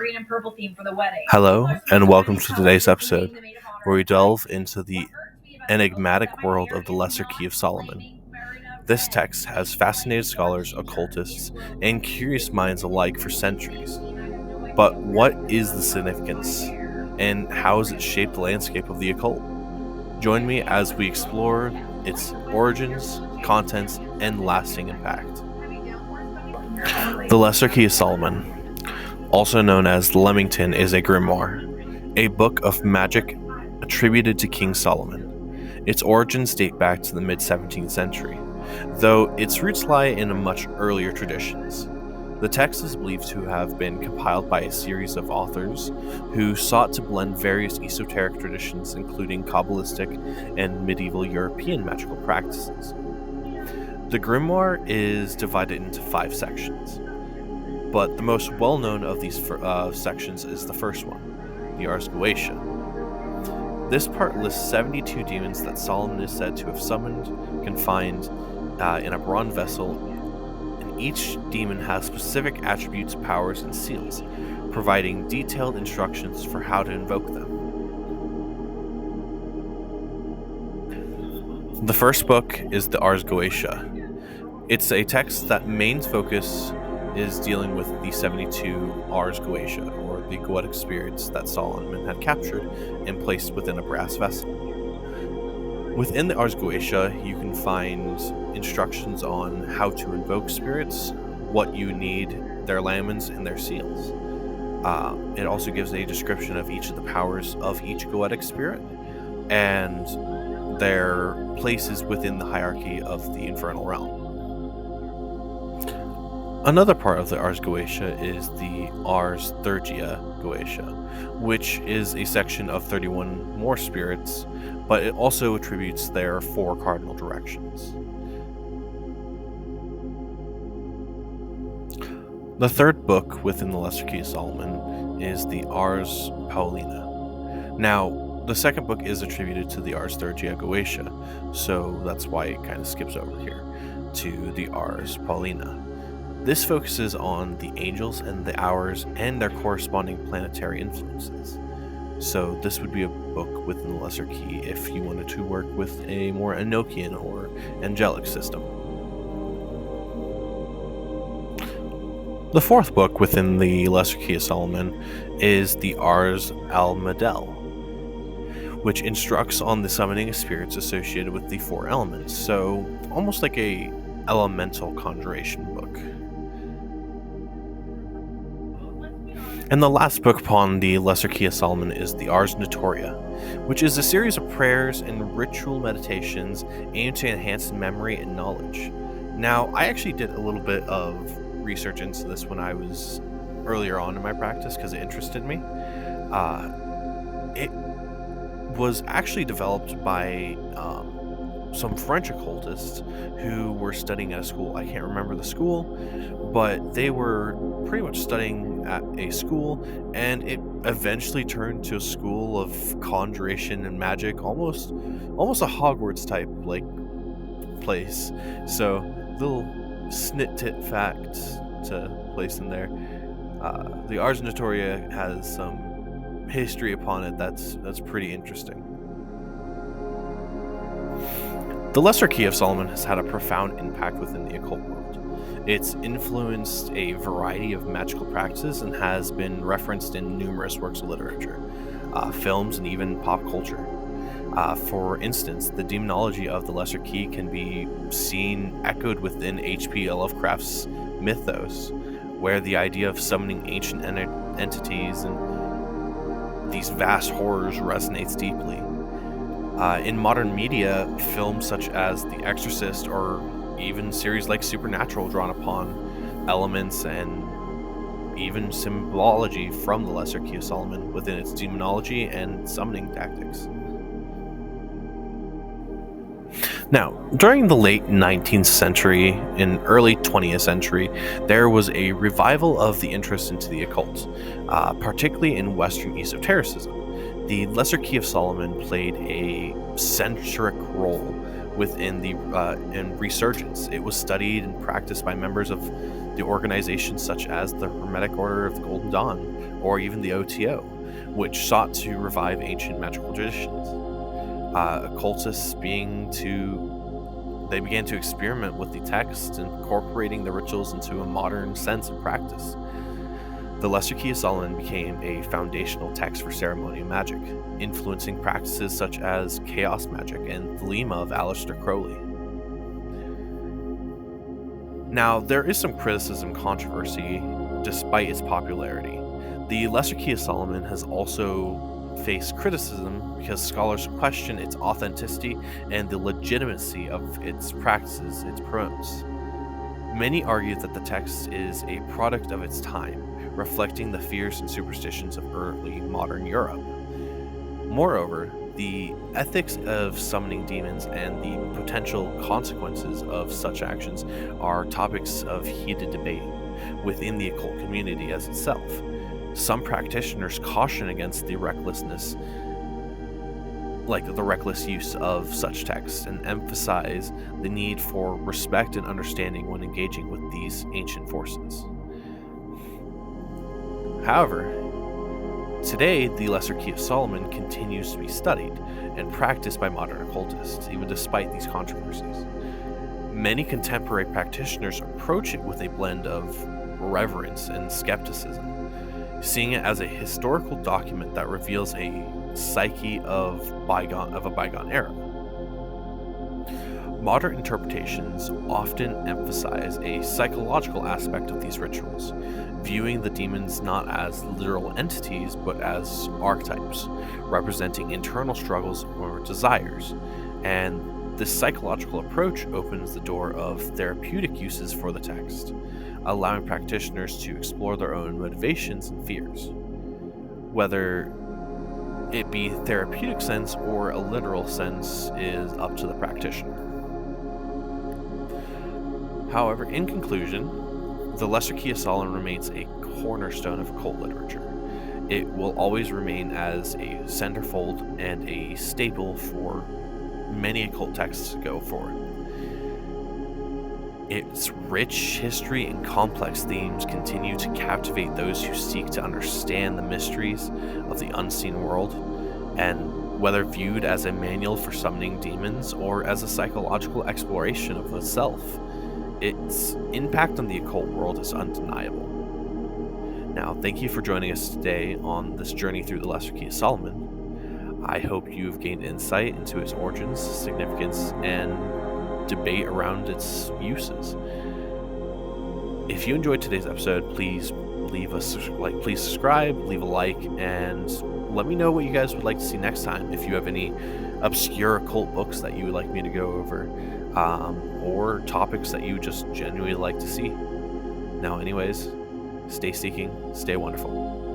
green and purple theme for the wedding. Hello, and welcome to today's episode, where we delve into the enigmatic world of the Lesser Key of Solomon. This text has fascinated scholars, occultists, and curious minds alike for centuries. But what is the significance, and how has it shaped the landscape of the occult? Join me as we explore its origins, contents, and lasting impact. The Lesser Key of Solomon, also known as the Leamington, is a grimoire, a book of magic attributed to King Solomon. Its origins date back to the mid-17th century, though its roots lie in much earlier traditions. The text is believed to have been compiled by a series of authors who sought to blend various esoteric traditions, including Kabbalistic and medieval European magical practices. The grimoire is divided into 5 sections, but the most well-known of these sections is the first one, the Ars Goetia. This part lists 72 demons that Solomon is said to have summoned, confined in a bronze vessel, and each demon has specific attributes, powers, and seals, providing detailed instructions for how to invoke them. The first book is the Ars Goetia. It's a text that main focus is dealing with the 72 Ars Goetia, or the Goetic spirits that Solomon had captured and placed within a brass vessel. Within the Ars Goetia, you can find instructions on how to invoke spirits, what you need, their lamens, and their seals. It also gives a description of each of the powers of each Goetic spirit and their places within the hierarchy of the infernal realm. Another part of the Ars Goetia is the Ars Theurgia Goetia, which is a section of 31 more spirits, but it also attributes their 4 cardinal directions. The third book within the Lesser Key of Solomon is the Ars Paulina. Now, the second book is attributed to the Ars Theurgia Goetia, so that's why it kind of skips over here to the Ars Paulina. This focuses on the angels and the hours and their corresponding planetary influences. So this would be a book within the Lesser Key if you wanted to work with a more Enochian or angelic system. The fourth book within the Lesser Key of Solomon is the Ars Almadel, which instructs on the summoning of spirits associated with the 4 elements, so almost like a elemental conjuration book. And the last book upon the Lesser Key of Solomon is the Ars Notoria, which is a series of prayers and ritual meditations aimed to enhance memory and knowledge. Now, I actually did a little bit of research into this when I was earlier on in my practice because it interested me. It was actually developed by some French occultists who were studying at a school. I can't remember the school, but they were pretty much studying at a school, and it eventually turned to a school of conjuration and magic, almost a Hogwarts type like place. So, little snit-tit facts to place in there. The Ars Notoria has some history upon it that's pretty interesting. The Lesser Key of Solomon has had a profound impact within the occult world. It's influenced a variety of magical practices and has been referenced in numerous works of literature, films, and even pop culture. For instance, the demonology of the Lesser Key can be seen echoed within H.P. Lovecraft's mythos, where the idea of summoning ancient entities and these vast horrors resonates deeply. In modern media, films such as The Exorcist or even series like Supernatural drawn upon elements and even symbology from the Lesser Key of Solomon within its demonology and summoning tactics. Now, during the late 19th century and early 20th century, there was a revival of the interest into the occult, particularly in Western esotericism. The Lesser Key of Solomon played a centric role within the in resurgence. It was studied and practiced by members of the organizations such as the Hermetic Order of the Golden Dawn, or even the OTO, which sought to revive ancient magical traditions. Occultists began to experiment with the text, incorporating the rituals into a modern sense of practice. The Lesser Key of Solomon became a foundational text for ceremonial magic, influencing practices such as chaos magic and Thelema of Aleister Crowley. Now, there is some criticism and controversy despite its popularity. The Lesser Key of Solomon has also faced criticism because scholars question its authenticity and the legitimacy of its practices it promotes. Many argue that the text is a product of its time, reflecting the fears and superstitions of early modern Europe. Moreover, the ethics of summoning demons and the potential consequences of such actions are topics of heated debate within the occult community as itself. Some practitioners caution against the reckless use of such texts, and emphasize the need for respect and understanding when engaging with these ancient forces. However, today the Lesser Key of Solomon continues to be studied and practiced by modern occultists, even despite these controversies. Many contemporary practitioners approach it with a blend of reverence and skepticism, seeing it as a historical document that reveals a psyche of a bygone era. Modern interpretations often emphasize a psychological aspect of these rituals, viewing the demons not as literal entities but as archetypes, representing internal struggles or desires, and this psychological approach opens the door of therapeutic uses for the text, allowing practitioners to explore their own motivations and fears. Whether it be therapeutic sense or a literal sense is up to the practitioner. However, in conclusion, the Lesser Key of Solomon remains a cornerstone of occult literature. It will always remain as a centerfold and a staple for many occult texts to go forward. Its rich history and complex themes continue to captivate those who seek to understand the mysteries of the unseen world, and whether viewed as a manual for summoning demons or as a psychological exploration of the self, its impact on the occult world is undeniable. Now, thank you for joining us today on this journey through the Lesser Key of Solomon. I hope you've gained insight into its origins, significance, and debate around its uses. If you enjoyed today's episode, please subscribe, leave a like, and let me know what you guys would like to see next time. If you have any obscure occult books that you would like me to go over, or topics that you just genuinely like to see. Now, anyways, stay seeking, stay wonderful.